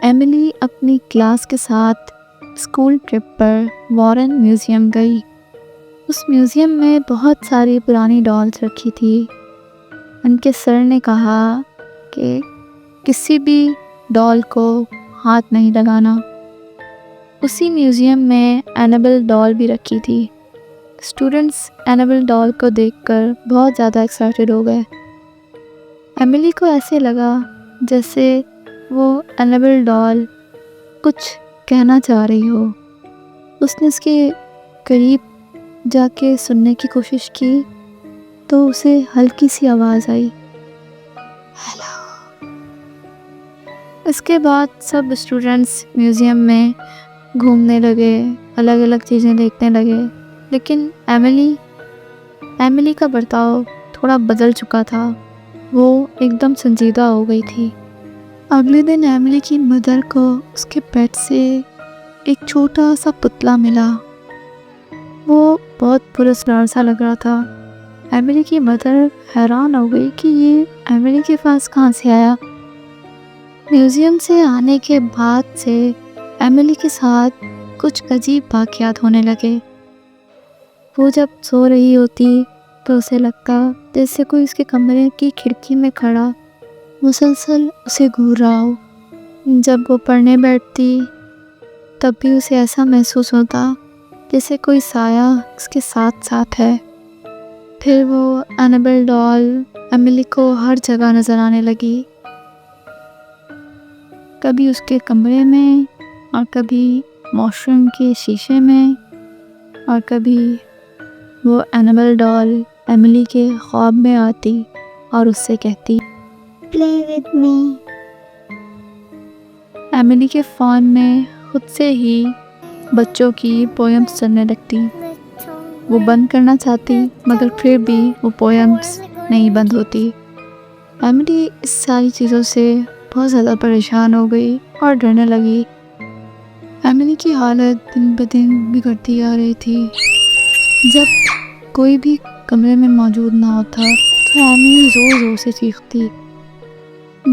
Emily اپنی class کے ساتھ اسکول ٹرپ پر وارن میوزیم گئی۔ اس میوزیم میں بہت ساری پرانی ڈالز رکھی تھی۔ ان کے سر نے کہا کہ کسی بھی ڈال کو ہاتھ نہیں لگانا۔ اسی میوزیم میں اینابل ڈال بھی رکھی تھی۔ اسٹوڈنٹس اینابل ڈال کو دیکھ کر بہت زیادہ ایکسائٹیڈ ہو گئے۔ ایملی کو ایسے لگا جیسے وہ اینابل ڈال کچھ کہنا چاہ رہی ہو۔ اس نے اس کے قریب جا کے سننے کی کوشش کی تو اسے ہلکی سی آواز آئی، ہیلو۔ اس کے بعد سب اسٹوڈنٹس میوزیم میں گھومنے لگے، الگ الگ چیزیں دیکھنے لگے، لیکن ایملی کا برتاؤ تھوڑا بدل چکا تھا۔ وہ ایک دم سنجیدہ ہو گئی تھی۔ اگلے دن ایملی کی مدر کو اس کے پیٹ سے ایک چھوٹا سا پتلا ملا۔ وہ بہت پراسرار سا لگ رہا تھا۔ ایملی کی مدر حیران ہو گئی کہ یہ ایملی کے پاس کہاں سے آیا۔ میوزیم سے آنے کے بعد سے ایملی کے ساتھ کچھ عجیب واقعات ہونے لگے۔ وہ جب سو رہی ہوتی تو اسے لگتا جیسے کوئی اس کے کمرے کی کھڑکی میں کھڑا مسلسل اسے گھور رہا ہو۔ جب وہ پڑھنے بیٹھتی تب بھی اسے ایسا محسوس ہوتا جیسے کوئی سایہ اس کے ساتھ ساتھ ہے۔ پھر وہ اینابل ڈال ایملی کو ہر جگہ نظر آنے لگی، کبھی اس کے کمرے میں اور کبھی واش روم کے شیشے میں، اور کبھی وہ اینابل ڈال ایملی کے خواب میں آتی اور اس سے کہتی، پلے وتھ می۔ ایملی کے فون میں خود سے ہی بچوں کی پوئمز چلنے لگتی۔ وہ بند کرنا چاہتی مگر پھر بھی وہ پوئمز نہیں بند ہوتی۔ ایملی اس ساری چیزوں سے بہت زیادہ پریشان ہو گئی اور ڈرنے لگی۔ ایملی کی حالت دن بدن بگڑتی آ رہی تھی۔ جب کوئی بھی کمرے میں موجود نہ ہوتا تو ایملی زور زور سے چیختی۔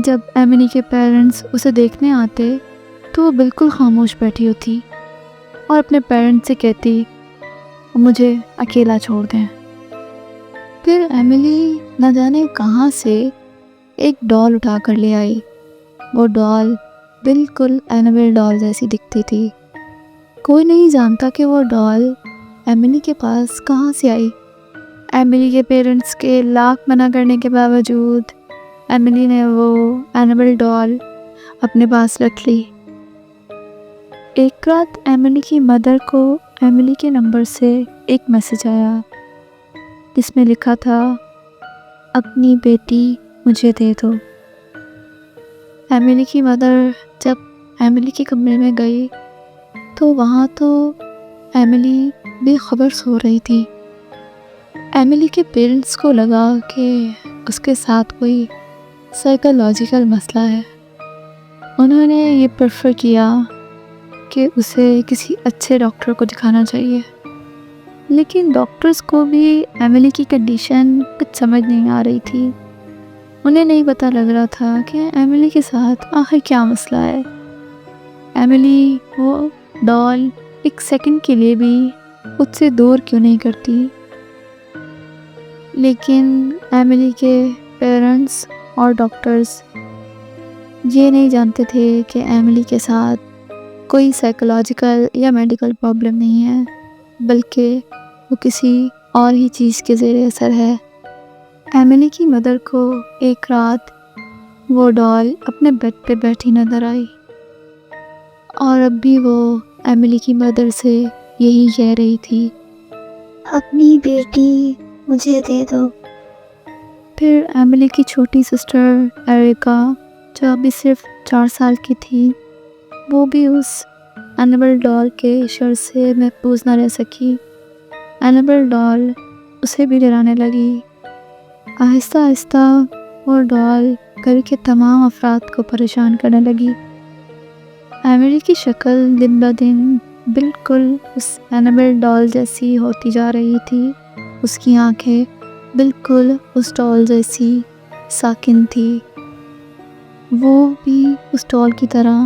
جب ایملی کے پیرنٹس اسے دیکھنے آتے تو وہ بالکل خاموش بیٹھی ہوتی اور اپنے پیرنٹس سے کہتی، مجھے اکیلا چھوڑ دیں۔ پھر ایملی نہ جانے کہاں سے ایک ڈال اٹھا کر لے آئی۔ وہ ڈال بالکل اینابل ڈال جیسی دکھتی تھی۔ کوئی نہیں جانتا کہ وہ ڈال ایملی کے پاس کہاں سے آئی۔ ایملی کے پیرنٹس کے لاکھ منع کرنے کے باوجود ایملی نے وہ اینابل ڈال اپنے پاس رکھ لی۔ ایک رات ایملی کی مدر کو ایملی کے نمبر سے ایک میسج آیا جس میں لکھا تھا، اپنی بیٹی مجھے دے دو۔ ایملی کی مدر جب ایملی کے کمرے میں گئی تو وہاں تو ایملی بے خبر سو رہی تھی۔ ایملی کے پیرنٹس کو لگا کہ اس کے ساتھ کوئی سائیکولوجیکل مسئلہ ہے۔ انہوں نے یہ پریفر کیا کہ اسے کسی اچھے ڈاکٹر کو دکھانا چاہیے، لیکن ڈاکٹرز کو بھی ایملی کی کنڈیشن کچھ سمجھ نہیں آ رہی تھی۔ انہیں نہیں پتہ لگ رہا تھا کہ ایملی کے ساتھ آخر کیا مسئلہ ہے۔ ایملی وہ ڈال ایک سیکنڈ کے لیے بھی خود سے دور کیوں نہیں کرتی۔ لیکن ایملی کے پیرنٹس اور ڈاکٹرز یہ نہیں جانتے تھے کہ ایملی کے ساتھ کوئی سائیکولوجیکل یا میڈیکل پرابلم نہیں ہے، بلکہ وہ کسی اور ہی چیز کے زیر اثر ہے۔ ایملی کی مدر کو ایک رات وہ ڈال اپنے بیڈ پہ بیٹھی نظر آئی، اور اب بھی وہ ایملی کی مدر سے یہی کہہ رہی تھی، اپنی بیٹی مجھے دے دو۔ پھر ایملی کی چھوٹی سسٹر ایریکا جو ابھی صرف 4 سال کی تھی، وہ بھی اس اینابل ڈال کے شر سے محفوظ نہ رہ سکی۔ اینابل ڈال اسے بھی ڈرانے لگی۔ آہستہ آہستہ وہ ڈال گھر کے تمام افراد کو پریشان کرنے لگی۔ ایملی کی شکل دن بدن بالکل اس اینابل ڈال جیسی ہوتی جا رہی تھی۔ اس کی آنکھیں بالکل اس ڈال جیسی ساکن تھی۔ وہ بھی اس ڈال کی طرح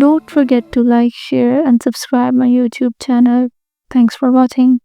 Don't forget to like, share and subscribe my YouTube channel. Thanks for watching.